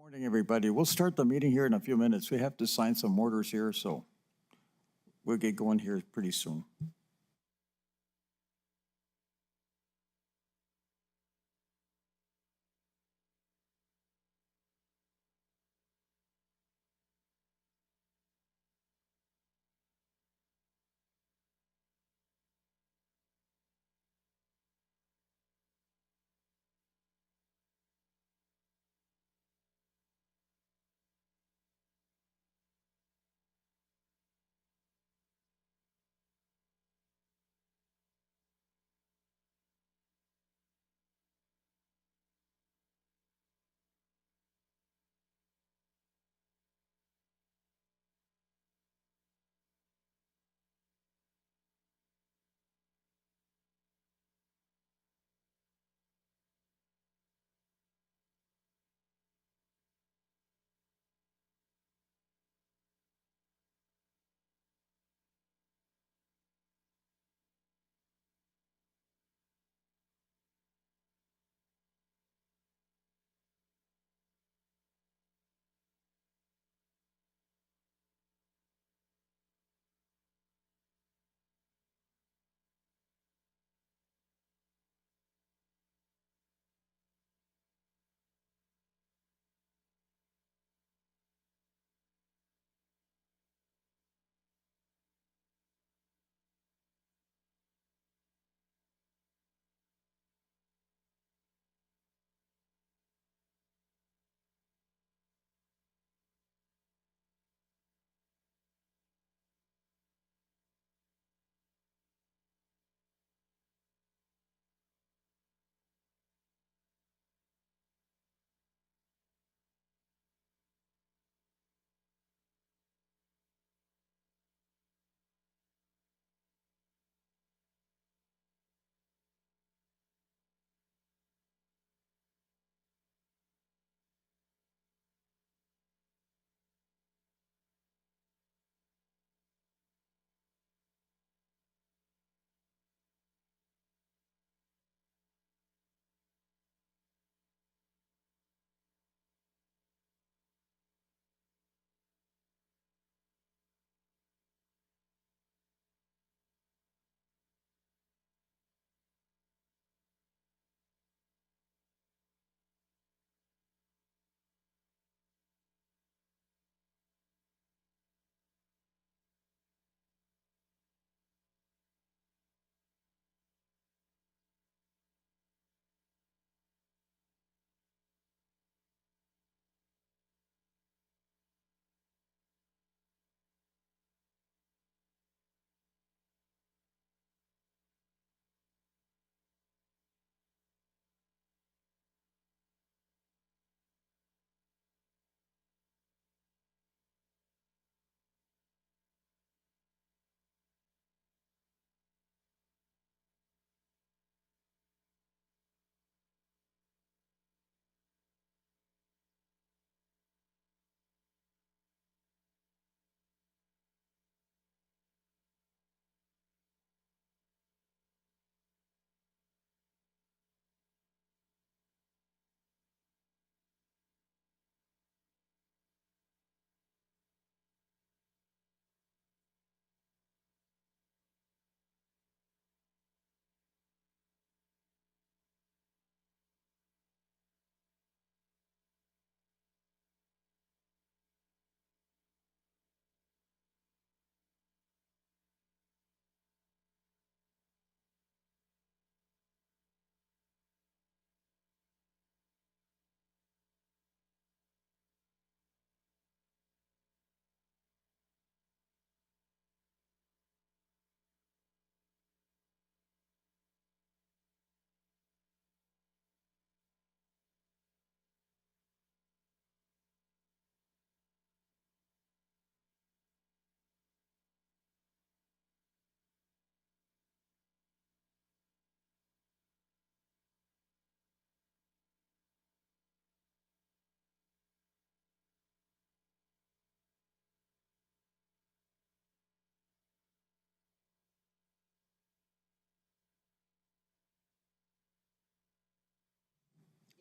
Morning, everybody. We'll start the meeting here in a few minutes. We have to sign some orders here, so we'll get going here pretty soon.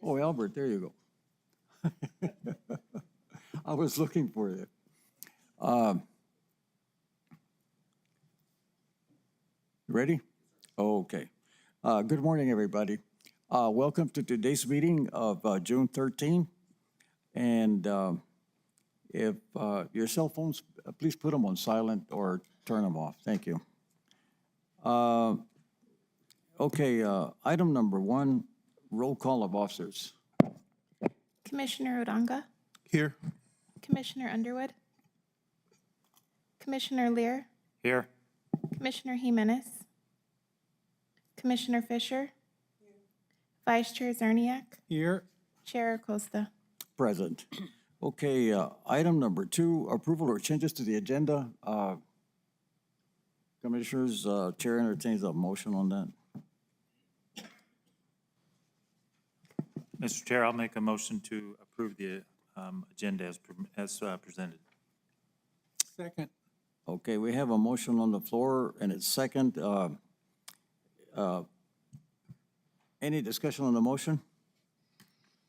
Oh, Albert, there you go. I was looking for you. Ready? Okay. Good morning, everybody. Welcome to today's meeting of June 13. And if your cell phones, please put them on silent or turn them off. Thank you. Okay, item number 1, roll call of officers. Commissioner Odanga, Here. Commissioner Underwood, Commissioner Lear, Here. Commissioner Jimenez, Commissioner Fisher, Vice Chair Zerniak, Here. Chair Acosta. Present. Okay, item number 2, approval or changes to the agenda. Commissioners, Chair entertains a motion on that. Mr. Chair, I'll make a motion to approve the agenda as presented. Second. Okay, we have a motion on the floor and it's second. Any discussion on the motion?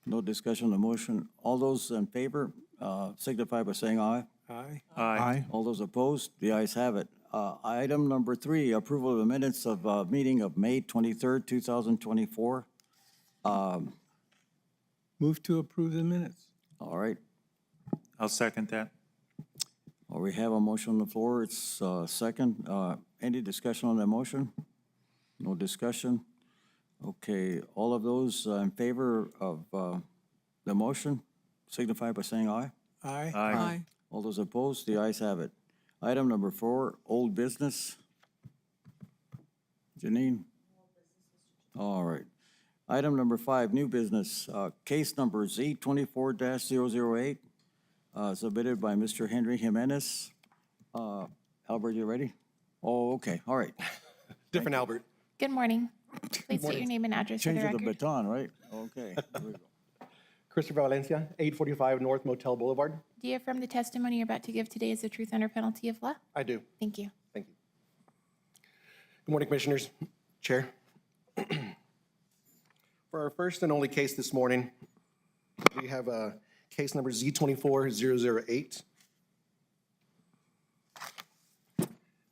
No discussion on the motion. All those in favor signify by saying aye. Aye. Aye. All those opposed, the ayes have it. Item number 3, approval of the minutes of meeting of May 23rd, 2024. Move to approve the minutes. All right, I'll second that. well, we have a motion on the floor. It's second. Any discussion on that motion? No discussion. Okay, all of those in favor of the motion signify by saying aye. Aye. Aye. All those opposed, the ayes have it. Item number 4, old business. Janine? All right. Item number 5, new business, case number Z24-008, submitted by Mr. Henry Jimenez. Albert, you ready? Oh, okay, all right. Different Albert. Good morning. Please state your name and address for the Change of the record. baton, right? Okay. Here we go. Christopher Valencia, 845 North Motel Boulevard. Do you affirm the testimony you're about to give today is the truth under penalty of law? I do. Thank you. Thank you. Good morning, Commissioners, Chair. For our first and only case this morning, we have case number Z24-008.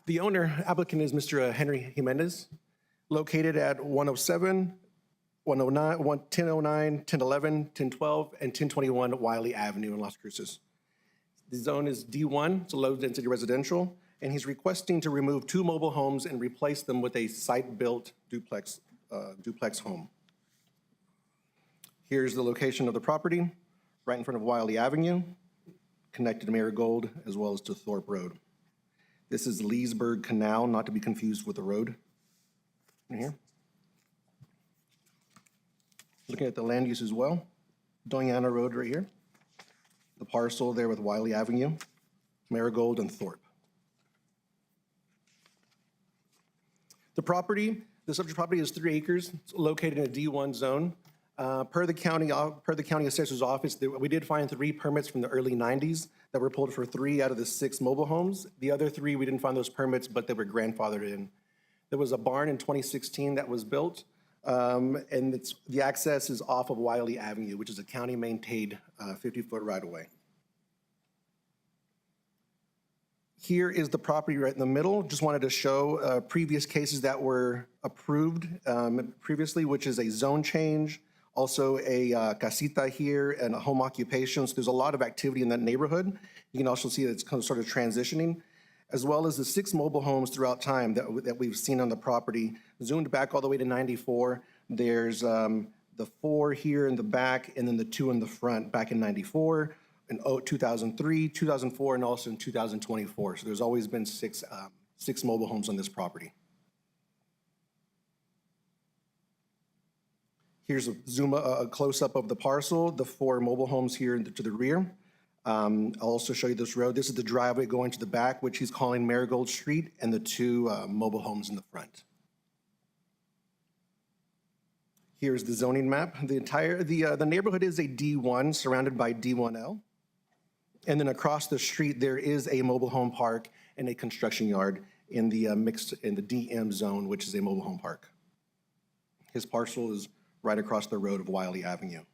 The owner applicant is Mr. Henry Jimenez, located at 107, 109, 1009, 1011, 1012, and 1021 Wiley Avenue in Las Cruces. The zone is D1, it's a low-density residential, and he's requesting to remove 2 mobile homes and replace them with a site-built duplex home. Here's the location of the property, right in front of Wiley Avenue, connected to Marigold as well as to Thorpe Road. This is Leesburg Canal, not to be confused with the road. Right here. Looking at the land use as well, Doña Road right here. The parcel there with Wiley Avenue, Marigold, and Thorpe. The subject property is 3 acres. It's located in a D1 zone. Per the county assessor's office, we did find 3 permits from the early 90s that were pulled for 3 out of the 6 mobile homes. The other 3, we didn't find those permits, but they were grandfathered in. There was a barn in 2016 that was built, and the access is off of Wiley Avenue, which is a county-maintained 50-foot right-of-way. Here is the property right in the middle. Just wanted to show previous cases that were approved previously, which is a zone change, also a casita here and a home occupation. So there's a lot of activity in that neighborhood. You can also see that it's kind of sort of transitioning, as well as the 6 mobile homes throughout time that we've seen on the property. Zoomed back all the way to 94. There's the 4 here in the back and then the 2 in the front back in 94. In 2003, 2004, and also in 2024. So there's always been 6 mobile homes on this property. Here's a close-up of the parcel, the 4 mobile homes here to the rear. I'll also show you this road. This is the driveway going to the back, which he's calling Marigold Street, and the 2 mobile homes in the front. Here's the zoning map. The neighborhood is a D1 surrounded by D1L. And then across the street, there is a mobile home park and a construction yard in the DM zone, which is a mobile home park. His parcel is right across the road of Wiley Avenue.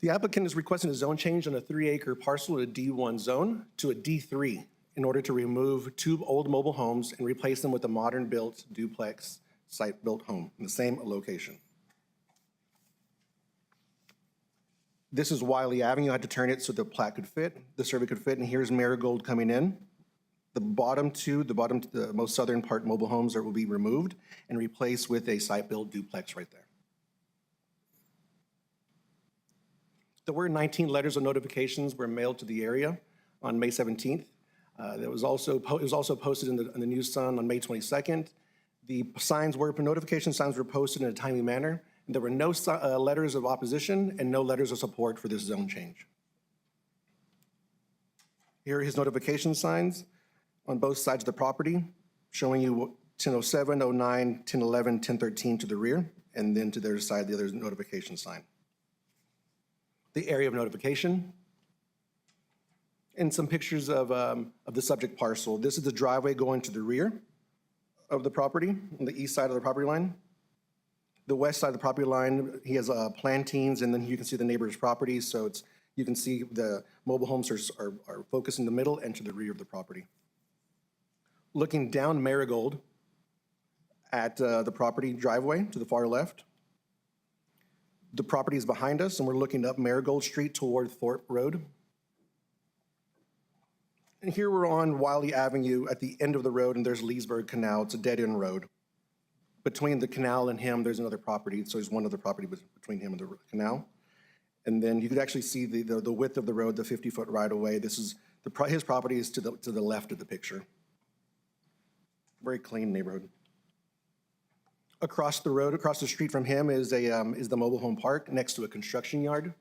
The applicant is requesting a zone change on a 3-acre parcel at a D1 zone to a D3 in order to remove 2 old mobile homes and replace them with a modern-built duplex site-built home in the same location. This is Wiley Avenue. I had to turn it so the plat could fit, the survey could fit, and here's Marigold coming in. The most southern part mobile homes will be removed and replaced with a site-built duplex right there. There were 19 letters of notifications were mailed to the area on May 17th. It was also posted in the News Sun on May 22nd. The notification signs were posted in a timely manner. There were no letters of opposition and no letters of support for this zone change. Here are his notification signs on both sides of the property, showing you 1007, 09, 1011, 1013 to the rear, and then to their side, the other notification sign. The area of notification, and some pictures of the subject parcel. This is the driveway going to the rear of the property, on the east side of the property line. The west side of the property line, he has plantings, and then you can see the neighbor's property. So you can see the mobile homes are focused in the middle and to the rear of the property. Looking down Marigold at the property driveway to the far left, the property is behind us, and we're looking up Marigold Street toward Thorpe Road. And here we're on Wiley Avenue at the end of the road, and there's Leesburg Canal. It's a dead-end road. Between the canal and him, there's another property. So there's one other property between him and the canal. And then you could actually see the width of the road, the 50-foot right-of-way. His property is to the left of the picture. Very clean neighborhood. Across the road, across the street from him is the mobile home park next to a construction yard.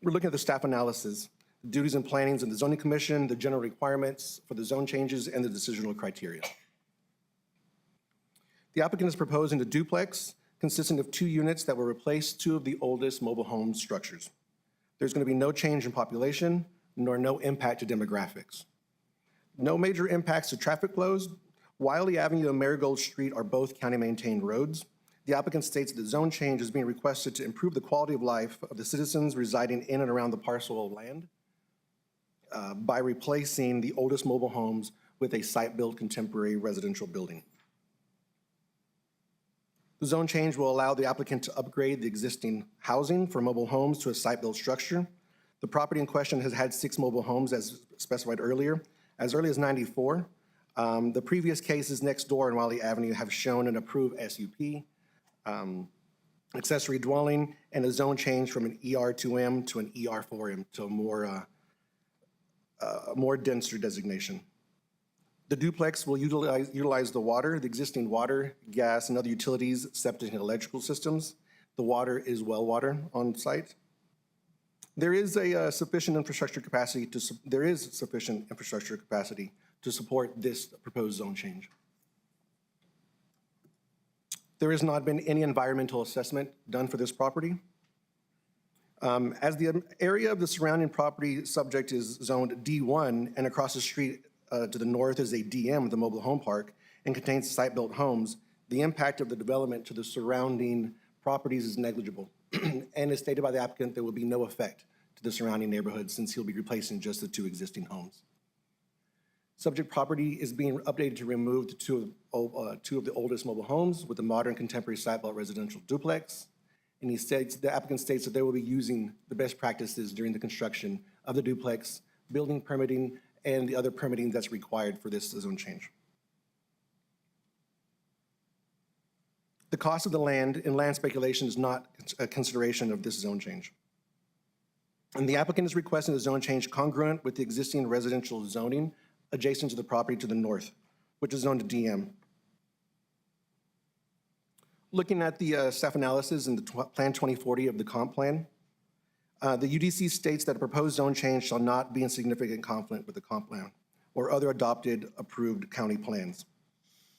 We're looking at the staff analysis, the duties and plannings of the zoning commission, the general requirements for the zone changes, and the decisional criteria. The applicant is proposing a duplex consisting of 2 units that will replace 2 of the oldest mobile home structures. There's going to be no change in population, nor no impact to demographics. No major impacts to traffic flows. Wiley Avenue and Marigold Street are both county-maintained roads. The applicant states that the zone change is being requested to improve the quality of life of the citizens residing in and around the parcel of land by replacing the oldest mobile homes with a site-built contemporary residential building. The zone change will allow the applicant to upgrade the existing housing for mobile homes to a site-built structure. The property in question has had 6 mobile homes as specified earlier, as early as '94. The previous cases next door on Wiley Avenue have shown an approved SUP, accessory dwelling, and a zone change from an ER2M to an ER4M to a more denser designation. The duplex will utilize the water, the existing water, gas, and other utilities, septic and electrical systems. The water is well water on site. There is sufficient infrastructure capacity to support this proposed zone change. There has not been any environmental assessment done for this property. As the area of the surrounding property subject is zoned D1, and across the street to the north is a DM, the mobile home park, and contains site-built homes, the impact of the development to the surrounding properties is negligible. And as stated by the applicant, there will be no effect to the surrounding neighborhood since he'll be replacing just the 2 existing homes. Subject property is being updated to remove the 2 of the oldest mobile homes with a modern contemporary site-built residential duplex. And the applicant states that they will be using the best practices during the construction of the duplex, building permitting, and the other permitting that's required for this zone change. The cost of the land and land speculation is not a consideration of this zone change. And the applicant is requesting a zone change congruent with the existing residential zoning adjacent to the property to the north, which is zoned to DM. Looking at the staff analysis in the Plan 2040 of the comp plan, the UDC states that a proposed zone change shall not be in significant conflict with the comp plan or other adopted approved county plans.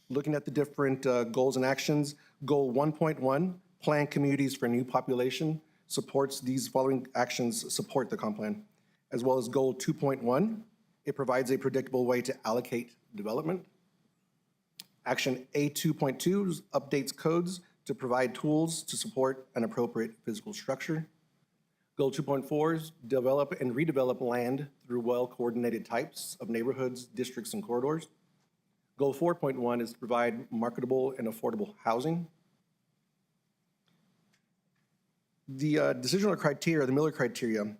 Looking at the different goals and actions, Goal 1.1, plan communities for new population, supports these following actions support the comp plan, as well as Goal 2.1, it provides a predictable way to allocate development. Action A2.2 updates codes to provide tools to support an appropriate physical structure. Goal 2.4 is develop and redevelop land through well-coordinated types of neighborhoods, districts, and corridors. Goal 4.1 is to provide marketable and affordable housing. The decisional criteria, the Miller criteria,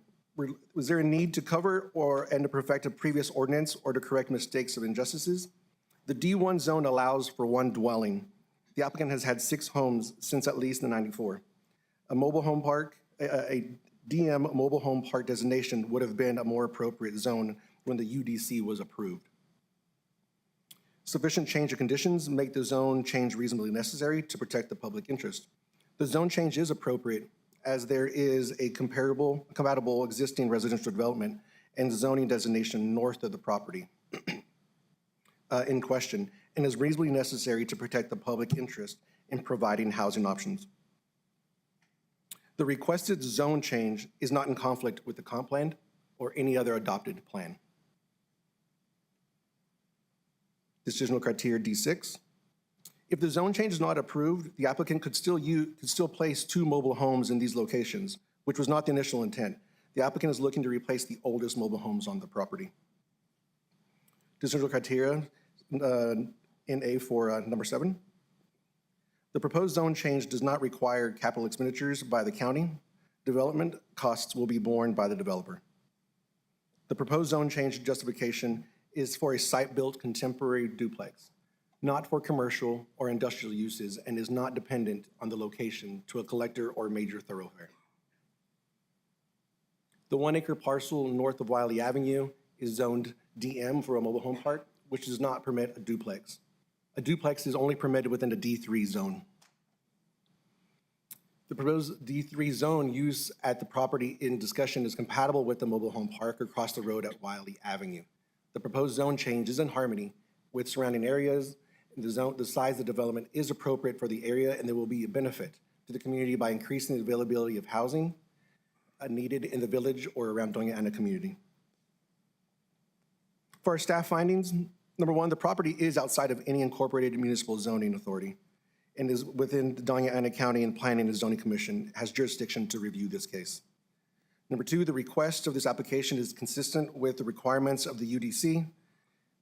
was there a need to cover and to perfect a previous ordinance or to correct mistakes of injustices? The D1 zone allows for one dwelling. The applicant has had 6 homes since at least the 94. A mobile home park, a DM mobile home park designation would have been a more appropriate zone when the UDC was approved. Sufficient change of conditions make the zone change reasonably necessary to protect the public interest. The zone change is appropriate as there is a compatible existing residential development and zoning designation north of the property in question, and is reasonably necessary to protect the public interest in providing housing options. The requested zone change is not in conflict with the comp plan or any other adopted plan. Decisional criteria D6. If the zone change is not approved, the applicant could still place 2 mobile homes in these locations, which was not the initial intent. The applicant is looking to replace the oldest mobile homes on the property. Decisional criteria in A for number 7. The proposed zone change does not require capital expenditures by the county. Development costs will be borne by the developer. The proposed zone change justification is for a site-built contemporary duplex, not for commercial or industrial uses, and is not dependent on the location to a collector or major thoroughfare. The 1-acre parcel north of Wiley Avenue is zoned DM for a mobile home park, which does not permit a duplex. A duplex is only permitted within a D3 zone. The proposed D3 zone use at the property in discussion is compatible with the mobile home park across the road at Wiley Avenue. The proposed zone change is in harmony with surrounding areas. The size of the development is appropriate for the area, and there will be a benefit to the community by increasing the availability of housing needed in the village or around Doña Ana community. For our staff findings, number 1, the property is outside of any incorporated municipal zoning authority and is within the Doña Ana County, and Planning and Zoning Commission has jurisdiction to review this case. Number 2, the request of this application is consistent with the requirements of the UDC,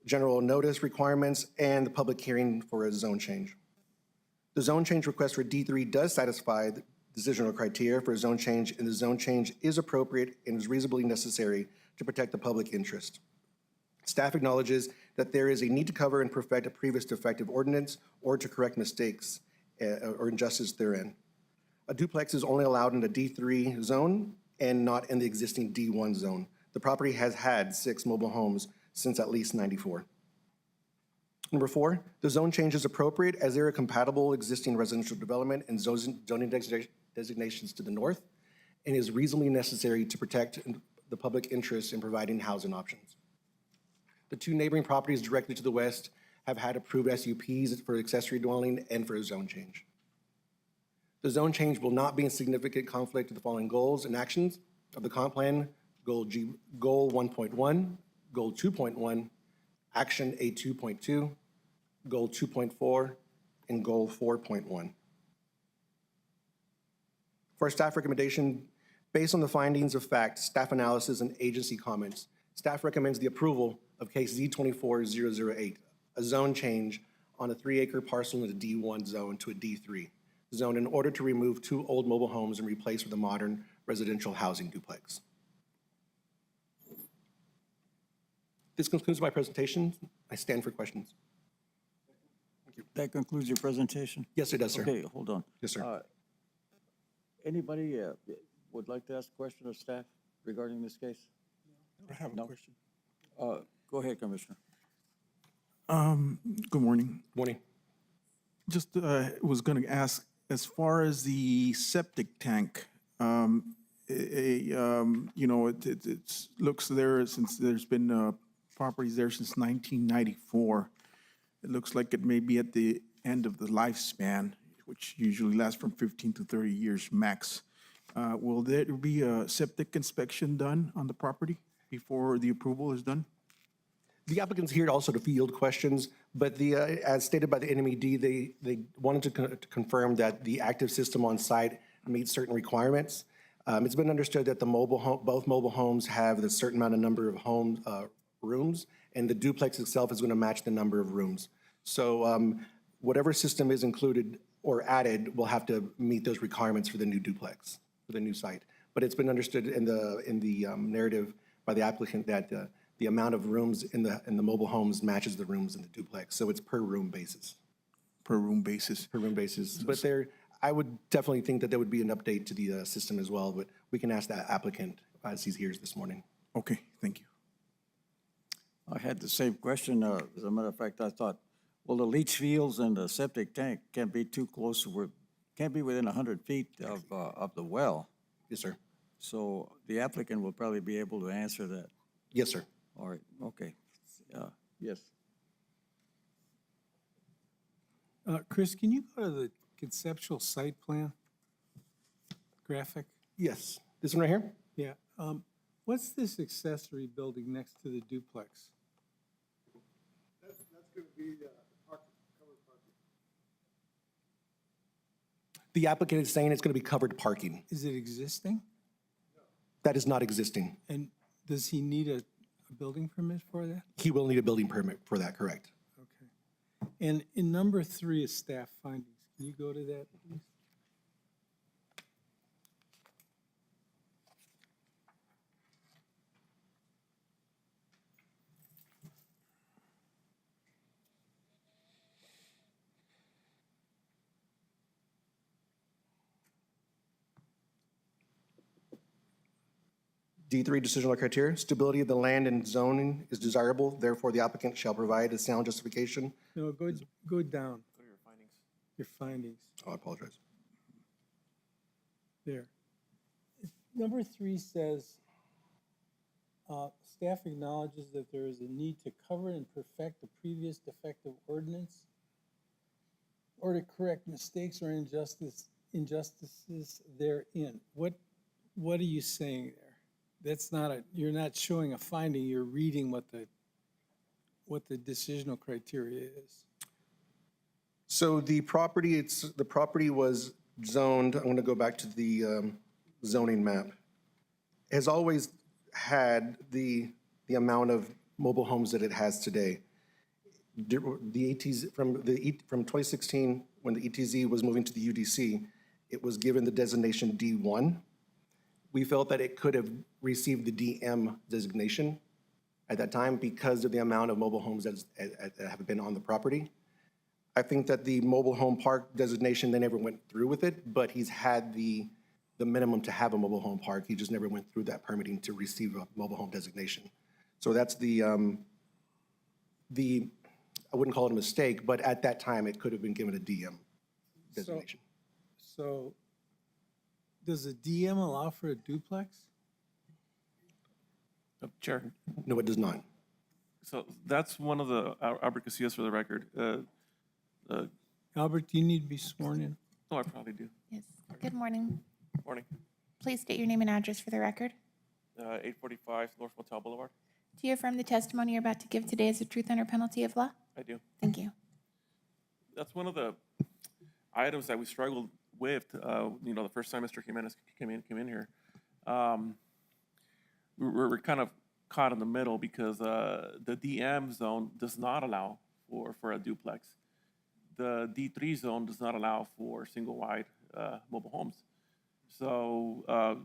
general notice requirements, and the public hearing for a zone change. The zone change request for D3 does satisfy the decisional criteria for a zone change, and the zone change is appropriate and is reasonably necessary to protect the public interest. Staff acknowledges that there is a need to cover and perfect a previous defective ordinance or to correct mistakes or injustice therein. A duplex is only allowed in the D3 zone and not in the existing D1 zone. The property has had 6 mobile homes since at least 94. Number 4, the zone change is appropriate as there are compatible existing residential development and zoning designations to the north and is reasonably necessary to protect the public interest in providing housing options. The 2 neighboring properties directly to the west have had approved SUPs for accessory dwelling and for a zone change. The zone change will not be in significant conflict with the following goals and actions of the comp plan: Goal 1.1, Goal 2.1, Action A2.2, Goal 2.4, and Goal 4.1. For our staff recommendation, based on the findings of fact, staff analysis, and agency comments, staff recommends the approval of case Z24008, a zone change on a 3-acre parcel in the D1 zone to a D3 zone in order to remove 2 old mobile homes and replace with a modern residential housing duplex. This concludes my presentation. I stand for questions. That concludes your presentation? Yes, it does, sir. Okay, hold on. Yes, sir. Anybody would like to ask a question of staff regarding this case? I have a question. Go ahead, Commissioner. Good morning. Morning. Just was going to ask, as far as the septic tank, you know, it looks there since there's been properties there since 1994. It looks like it may be at the end of the lifespan, which usually lasts from 15 to 30 years max. Will there be a septic inspection done on the property before the approval is done? The applicant's here also to field questions, but as stated by the NMED, they wanted to confirm that the active system on site meets certain requirements. It's been understood that both mobile homes have a certain amount of number of rooms, and the duplex itself is going to match the number of rooms. So whatever system is included or added will have to meet those requirements for the new duplex, for the new site. But it's been understood in the narrative by the applicant that the amount of rooms in the mobile homes matches the rooms in the duplex. So it's per room basis. Per room basis. Per room basis. But I would definitely think that there would be an update to the system as well, but we can ask that applicant as he's here this morning. Okay, thank you. I had the same question. As a matter of fact, I thought, well, the leach fields and the septic tank can't be too close, can't be within 100 feet of the well. Yes, sir. So the applicant will probably be able to answer that. Yes, sir. All right, okay. Yes. Chris, can you go to the conceptual site plan graphic? Yes. This one right here? Yeah. What's this accessory building next to the duplex? That's going to be covered parking. The applicant is saying it's going to be covered parking. Is it existing? That is not existing. And does he need a building permit for that? He will need a building permit for that, correct? Okay. And in number 3 is staff findings. Can you go to that, please? D3 decisional criteria, stability of the land and zoning is desirable, therefore the applicant shall provide a sound justification. No, go down. Go to your findings. Your findings. Oh, I apologize. There. Number 3 says, staff acknowledges that there is a need to cover and perfect the previous defective ordinance or to correct mistakes or injustices therein. What are you saying there? That's not you're not showing a finding, you're reading what the decisional criteria is. So the property was zoned, I'm going to go back to the zoning map, has always had the amount of mobile homes that it has today. The ETZ, from 2016, when the ETZ was moving to the UDC, it was given the designation D1. We felt that it could have received the DM designation at that time because of the amount of mobile homes that have been on the property. I think that the mobile home park designation, they never went through with it, but he's had the minimum to have a mobile home park. He just never went through that permitting to receive a mobile home designation. So that's I wouldn't call it a mistake, but at that time, it could have been given a DM designation. So does a DM allow for a duplex? Chair, No, it does not. so that's one of the, Albert Casillas for the record. Albert, do you need to be sworn in? Oh, I probably do. Yes. Good morning. Morning. Please state your name and address for the record. 845 North Motel Boulevard. Do you affirm the testimony you're about to give today is the truth under penalty of law? I do. Thank you. That's one of the items that we struggled with, the first time Mr. Jimenez came in here. We're kind of caught in the middle because the DM zone does not allow for a duplex. The D3 zone does not allow for single-wide mobile homes. So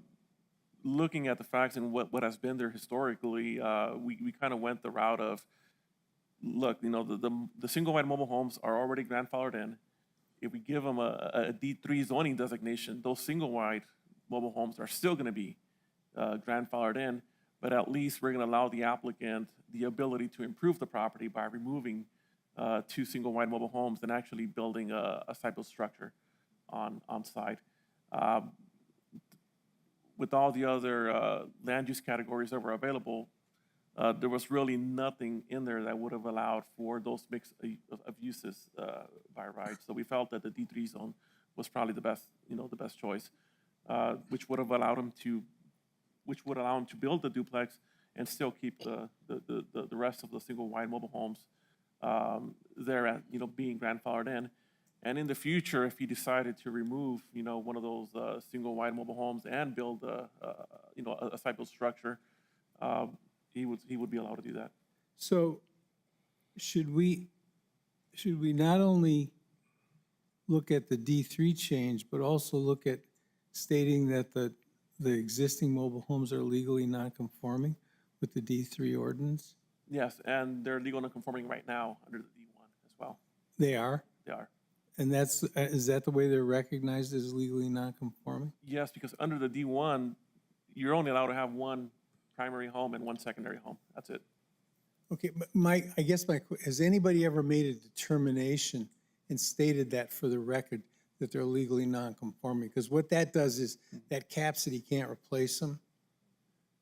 looking at the facts and what has been there historically, we kind of went the route of, look, the single-wide mobile homes are already grandfathered in. If we give them a D3 zoning designation, those single-wide mobile homes are still going to be grandfathered in, but at least we're going to allow the applicant the ability to improve the property by removing 2 single-wide mobile homes and actually building a type of structure on site. With all the other land use categories that were available, there was really nothing in there that would have allowed for those mix of uses by right. So we felt that the D3 zone was probably the best choice, which would allow him to build the duplex and still keep the rest of the single-wide mobile homes there at, being grandfathered in. And in the future, if he decided to remove, one of those single-wide mobile homes and build a site-built structure, he would be allowed to do that. So should we not only look at the D3 change, but also look at stating that the existing mobile homes are legally non-conforming with the D3 ordinance? Yes, and they're legal non-conforming right now under the D1 as well. They are? They are. And is that the way they're recognized as legally non-conforming? Yes, because under the D1, you're only allowed to have one primary home and one secondary home. That's it. Okay, but has anybody ever made a determination and stated that for the record, that they're legally non-conforming? Because what that does is, that caps it, he can't replace them,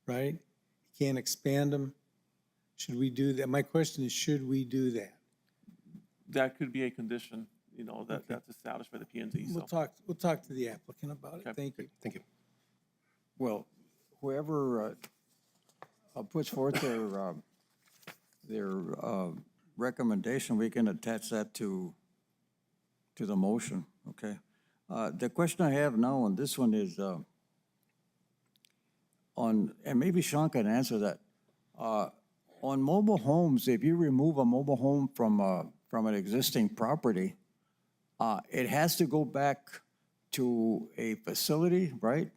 right? He can't expand them. Should we do that? My question is, should we do that? That could be a condition, that's established by the P&Z. We'll talk to the applicant about it. Okay. Thank you. Thank you. Well, whoever puts forth their recommendation, we can attach that to the motion, okay? The question I have now on this one is and maybe Sean can answer that. On mobile homes, if you remove a mobile home from an existing property, it has to go back to a facility, right?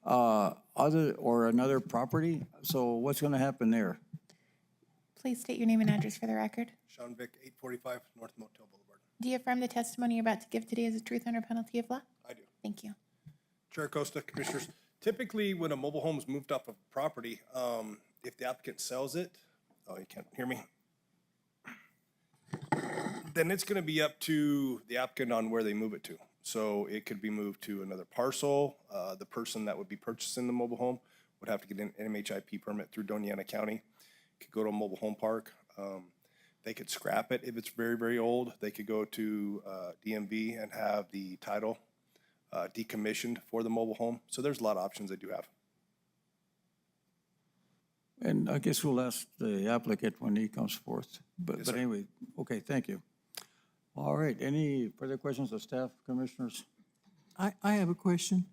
Or another property. So what's going to happen there? Please state your name and address for the record. Sean Vick, 845 North Motel Boulevard. Do you affirm the testimony you're about to give today is the truth under penalty of law? I do. Thank you. Chair Costa, Commissioners, typically when a mobile home is moved off of property, if the applicant sells it, oh, you can't hear me, then it's going to be up to the applicant on where they move it to. So it could be moved to another parcel. The person that would be purchasing the mobile home would have to get an MHIP permit through Doña County. Could go to a mobile home park. They could scrap it if it's very, very old. They could go to DMV and have the title decommissioned for the mobile home. So there's a lot of options they do have. And I guess we'll ask the applicant when he comes forth. But sir. anyway, okay, thank you. All right, any further questions of staff, commissioners? I have a question.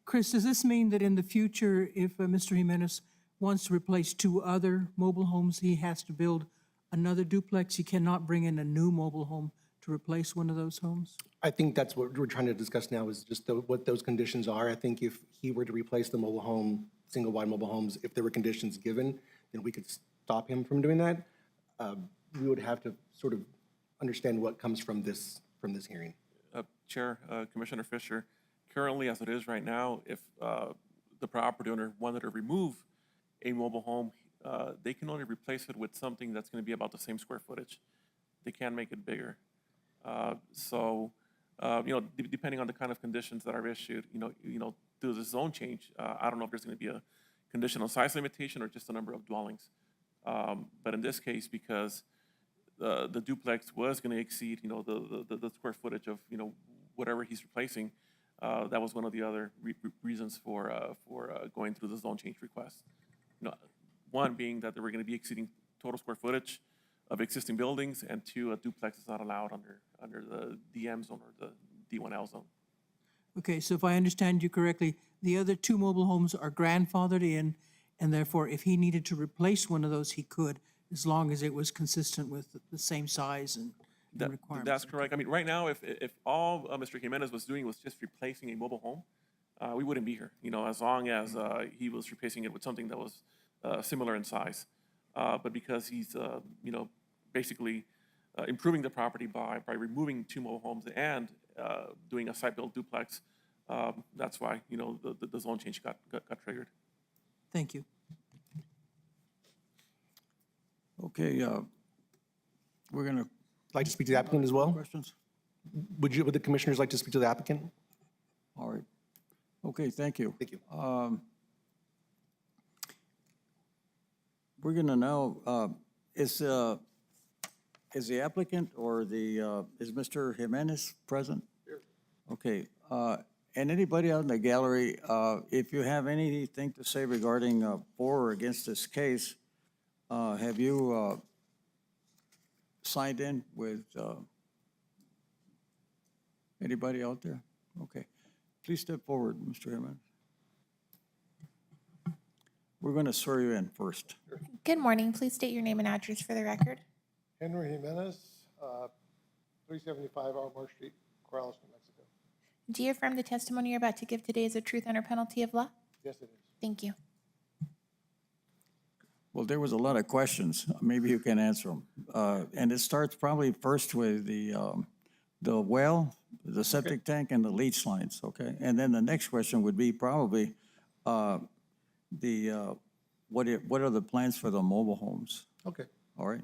Chris, does this mean that in the future, if Mr. Jimenez wants to replace two other mobile homes, he has to build another duplex? He cannot bring in a new mobile home to replace one of those homes? I think that's what we're trying to discuss now is just what those conditions are. I think if he were to replace the mobile home, single-wide mobile homes, if there were conditions given, then we could stop him from doing that. We would have to sort of understand what comes from this hearing. Chair, Commissioner Fisher, currently as it is right now, if the property owner wanted to remove a mobile home, they can only replace it with something that's going to be about the same square footage. They can't make it bigger. Depending on the kind of conditions that are issued, through the zone change, I don't know if there's going to be a conditional size limitation or just the number of dwellings. But in this case, because the duplex was going to exceed, the square footage of, whatever he's replacing, that was one of the other reasons for going through the zone change request. One being that they were going to be exceeding total square footage of existing buildings, and two, a duplex is not allowed under the DM zone or the D1L zone. Okay, so if I understand you correctly, the other two mobile homes are grandfathered in, and therefore if he needed to replace one of those, he could, as long as it was consistent with the same size and requirements. That's correct. I mean, right now, if all Mr. Jimenez was doing was just replacing a mobile home, we wouldn't be here, as long as he was replacing it with something that was similar in size. But because he's, basically improving the property by removing two mobile homes and doing a site-built duplex, that's why, the zone change got triggered. Thank you. Okay, we're going to. Like to speak to the applicant as well? Questions? Would the commissioners like to speak to the applicant? All right. Okay, thank you. Thank you. We're going to now, is the applicant or is Mr. Jimenez present? Here. Okay, And anybody out in the gallery, if you have anything to say regarding for or against this case, have you signed in with anybody out there? Okay. Please step forward, Mr. Jimenez. We're going to swear you in first. Good morning. Please state your name and address for the record. Henry Jimenez, 375 Armour Street, Corrales, New Mexico. Do you affirm the testimony you're about to give today is the truth under penalty of law? Yes, it is. Thank you. Well, there was a lot of questions. Maybe you can answer them. And it starts probably first with the well, the septic tank, and the leach lines, okay? And then the next question would be probably what are the plans for the mobile homes? Okay. All right?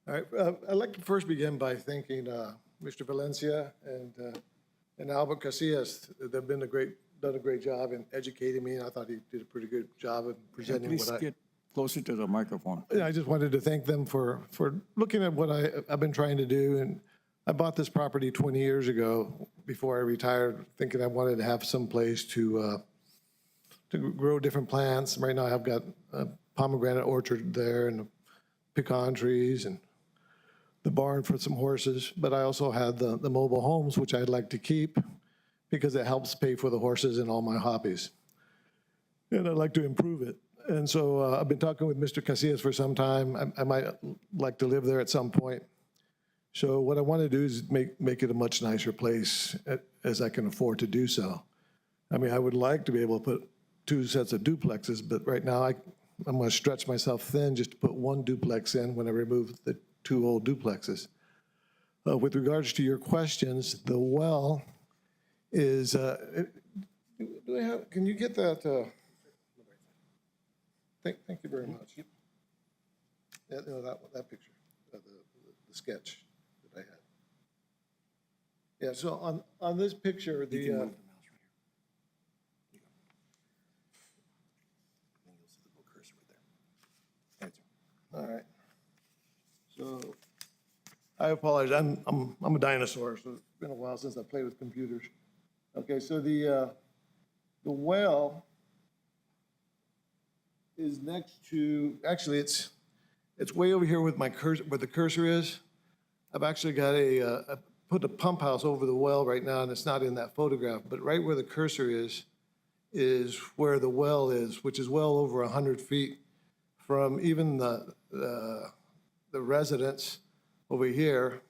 All right. I'd like to first begin by thanking Mr. Valencia and Albert Casillas. They've done a great job in educating me, and I thought he did a pretty good job of presenting Please what I... get closer to the microphone. I just wanted to thank them for looking at what I've been trying to do. And I bought this property 20 years ago before I retired, thinking I wanted to have some place to grow different plants. Right now I've got a pomegranate orchard there and pecan trees and the barn for some horses. But I also had the mobile homes, which I'd like to keep because it helps pay for the horses and all my hobbies. And I'd like to improve it. And so I've been talking with Mr. Casillas for some time. I might like to live there at some point. So what I want to do is make it a much nicer place as I can afford to do so. I mean, I would like to be able to put 2 sets of duplexes, but right now I'm going to stretch myself thin just to put 1 duplex in when I remove the 2 old duplexes. With regards to your questions, the well is, can you get that? Thank you very much. Yeah, no, that picture, the sketch that I had. Yeah, so on this picture, all right. So I apologize. I'm a dinosaur, so it's been a while since I played with computers. Okay, so the well is next to, actually it's way over here with my cursor, where the cursor is. I've actually got put a pump house over the well right now, and it's not in that photograph, but right where the cursor is where the well is, which is well over 100 feet from even the residence over here,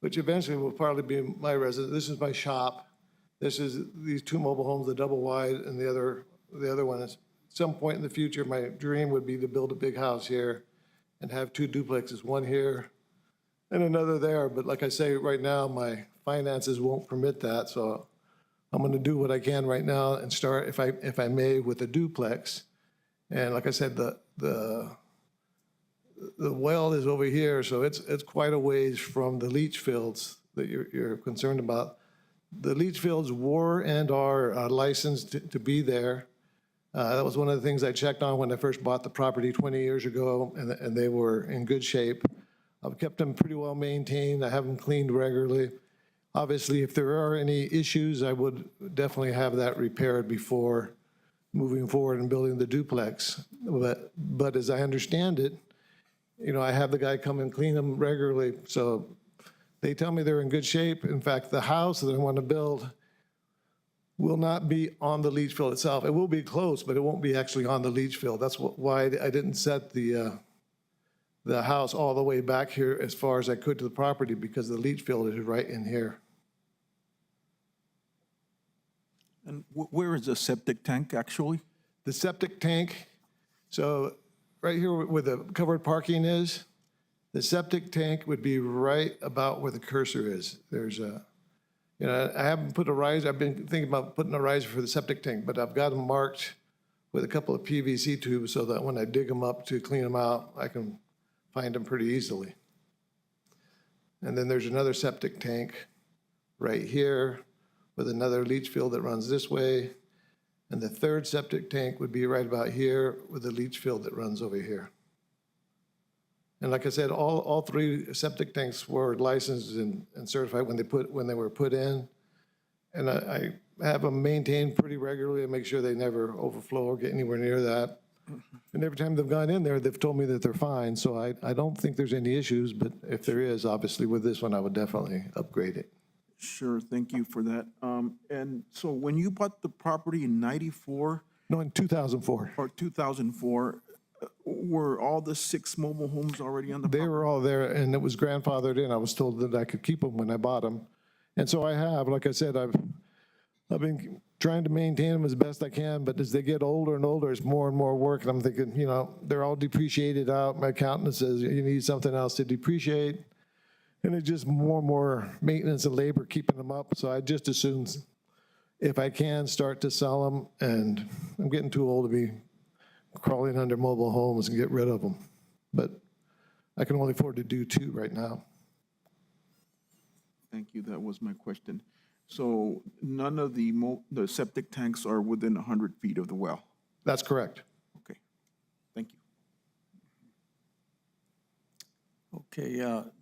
which eventually will probably be my residence. This is my shop. This is these 2 mobile homes, the double wide, and the other one is, at some point in the future, my dream would be to build a big house here and have 2 duplexes, 1 here and another there. But like I say, right now, my finances won't permit that. So I'm going to do what I can right now and start, if I may, with a duplex. And like I said, the well is over here, so it's quite a ways from the leach fields that you're concerned about. The leach fields were and are licensed to be there. That was one of the things I checked on when I first bought the property 20 years ago, and they were in good shape. I've kept them pretty well maintained. I have them cleaned regularly. Obviously, if there are any issues, I would definitely have that repaired before moving forward and building the duplex. But as I understand it, I have the guy come and clean them regularly. So they tell me they're in good shape. In fact, the house that I want to build will not be on the leach field itself. It will be close, but it won't be actually on the leach field. That's why I didn't set the house all the way back here as far as I could to the property, because the leach field is right in here. And where is the septic tank actually? The septic tank, so right here where the covered parking is, the septic tank would be right about where the cursor is. There's I haven't put a riser. I've been thinking about putting a riser for the septic tank, but I've got them marked with a couple of PVC tubes so that when I dig them up to clean them out, I can find them pretty easily. And then there's another septic tank right here with another leach field that runs this way. And the 3rd septic tank would be right about here with a leach field that runs over here. And like I said, all 3 septic tanks were licensed and certified when they were put in. And have them maintained pretty regularly and make sure they never overflow or get anywhere near that. And every time they've gone in there, they've told me that they're fine, so I don't think there's any issues, but if there is, obviously with this one, I would definitely upgrade it. Sure, thank you for that. And so when you bought the property in 94 No, in 2004. or 2004, were all the 6 mobile homes already on the They property? were all there, and it was grandfathered in. I was told that I could keep them when I bought them. And so I have, like I said, I've been trying to maintain them as best I can, but as they get older and older, it's more and more work. And I'm thinking, you know, they're all depreciated out. My accountant says you need something else to depreciate. And it's just more and more maintenance and labor keeping them up. So I just assume if I can start to sell them, and I'm getting too old to be crawling under mobile homes and get rid of them. But I can only afford to do 2 right now. Thank you, that was my question. So none of the septic tanks are within 100 feet of the well? That's correct. Okay, thank you. Okay,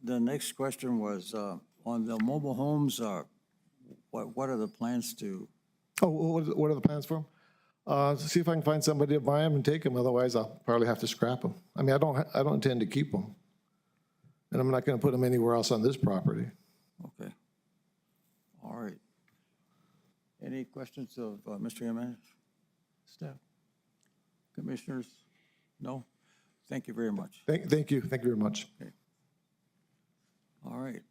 the next question was, on the mobile homes, what are the plans to, Oh, what are the plans for them? See if I can find somebody to buy them and take them. Otherwise, I'll probably have to scrap them. I mean, I don't intend to keep them. And I'm not going to put them anywhere else on this property. okay. All right. Any questions of Mr. Jimenez? Staff? Commissioners? No? Thank you very much. Thank you. Thank you very much. All right.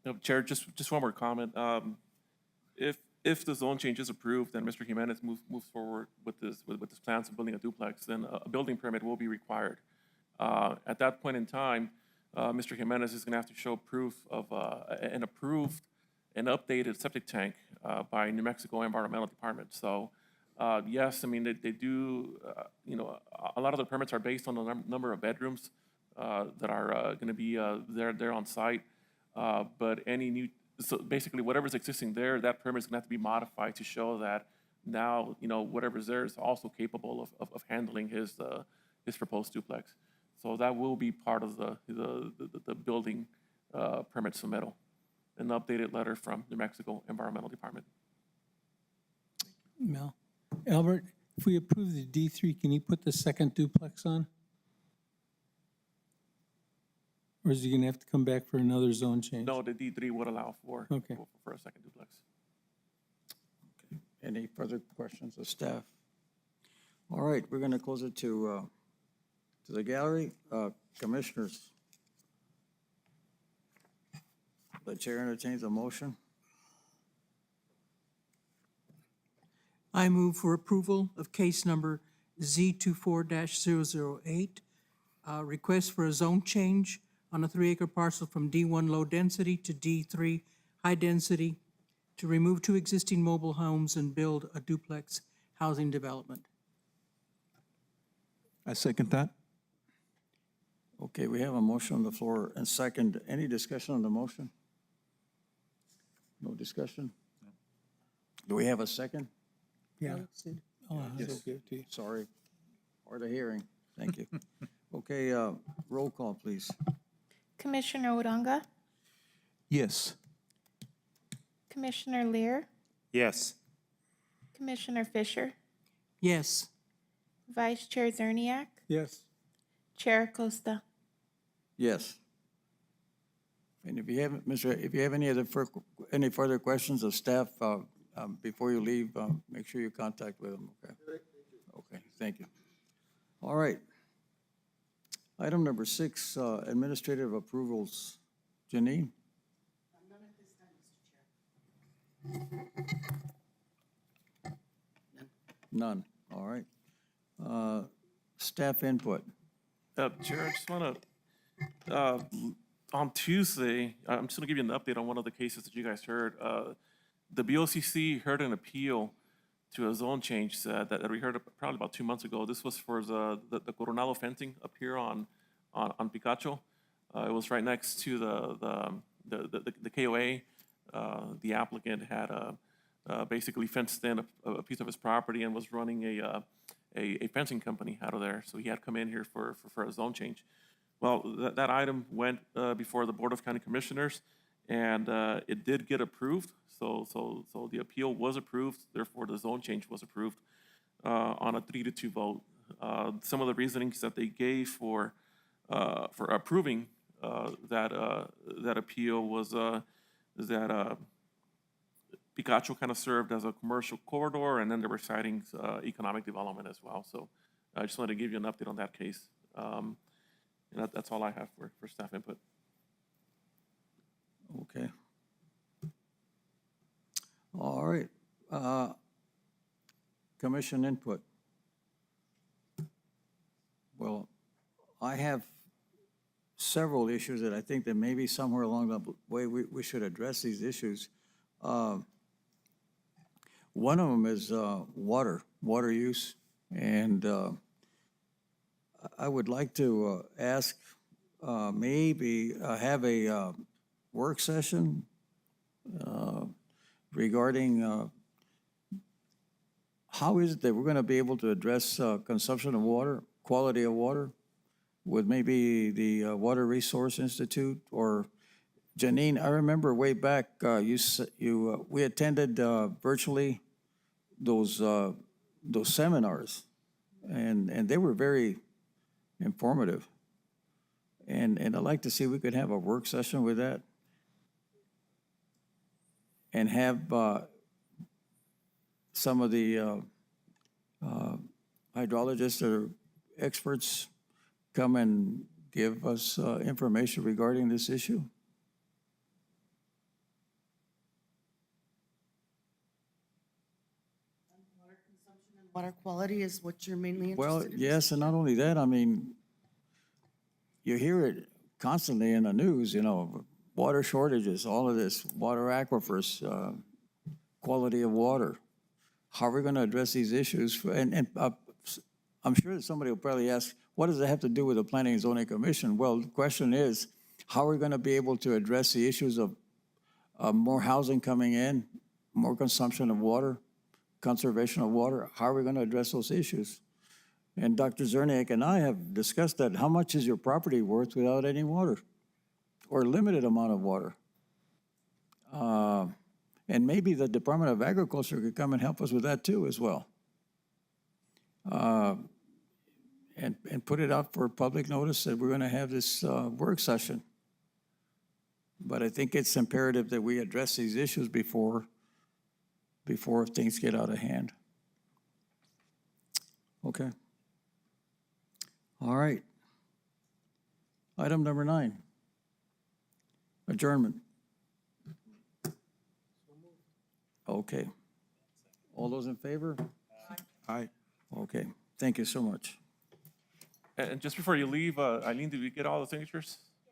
No, Chair, just one more comment. If the zone change is approved and Mr. Jimenez moves forward with this plans of building a duplex, then a building permit will be required. At that point in time, Mr. Jimenez is going to have to show proof of an approved and updated septic tank by New Mexico Environmental Department. So, yes, I mean, they do, you know, a lot of the permits are based on the number of bedrooms that are going to be there on site. But any new, so basically whatever's existing there, that permit is going to have to be modified to show that now, you know, whatever's there is also capable of handling his proposed duplex. So that will be part of the building permit submittal, an updated letter from New Mexico Environmental Department. Mel, Albert, if we approve the D3, can he put the second duplex on? Or is he going to have to come back for another zone change? No, the D3 would allow for, Okay. for a second duplex. Any further questions of staff? All right, we're going to close it to the gallery. Commissioners, the chair entertains a motion. I move for approval of case number Z24-008, request for a zone change on a 3-acre parcel from D1 low density to D3 high density to remove 2 existing mobile homes and build a duplex housing development. I second that. Okay, we have a motion on the floor and second. Any discussion on the motion? No discussion? Do we have a second? Yeah. Oh, yes. Sorry, hard of hearing. Thank you. Okay, roll call, please. Commissioner Odonga, Yes. Commissioner Lear, Yes. Commissioner Fisher, Yes. Vice Chair Zerniak, Yes. Chair Acosta. Yes. And if you haven't, if you have any further questions of staff before you leave, make sure you contact with them, okay? Okay, thank you. All right. Item number 6, administrative approvals. Janine? None, all right. Staff input. Chair, I just want to, on Tuesday, I'm just going to give you an update on one of the cases that you guys heard. The BOCC heard an appeal to a zone change that we heard probably about 2 months ago. This was for the Coronado fencing up here on Picacho. It was right next to the KOA. The applicant had basically fenced in a piece of his property and was running a fencing company out of there. So he had come in here for a zone change. Well, that item went before the Board of County Commissioners, and it did get approved. So the appeal was approved, therefore the zone change was approved on a 3-2 vote. Some of the reasonings that they gave for approving that appeal was that Picacho kind of served as a commercial corridor, and then they were citing economic development as well. So I just wanted to give you an update on that case. And that's all I have for staff input. Okay. All right. Commission input. Well, I have several issues that I think that maybe somewhere along the way we should address these issues. One of them is water use. And I would like to ask, maybe have a work session regarding how is it that we're going to be able to address consumption of water, quality of water, with maybe the Water Resource Institute? Or Janine, I remember way back we attended virtually those seminars, and they were very informative. And I'd like to see if we could have a work session with that, and have some of the hydrologists or experts come and give us information regarding this issue. Water quality is what you're mainly Well, interested in? yes, and not only that, I mean, you hear it constantly in the news, water shortages, all of this, water aquifers, quality of water. How are we going to address these issues? And I'm sure that somebody will probably ask, what does it have to do with the Planning and Zoning Commission? Well, the question is, how are we going to be able to address the issues of more housing coming in, more consumption of water, conservation of water? How are we going to address those issues? And Dr. Zerniak and I have discussed that. How much is your property worth without any water, or limited amount of water? And maybe the Department of Agriculture could come and help us with that too as well. And put it out for public notice that we're going to have this work session. But I think it's imperative that we address these issues before things get out of hand. Okay. All right. Item number 9, adjournment. Okay. All those in favor? Aye. Okay. Thank you so much. And just before you leave, Eileen, did we get all the signatures?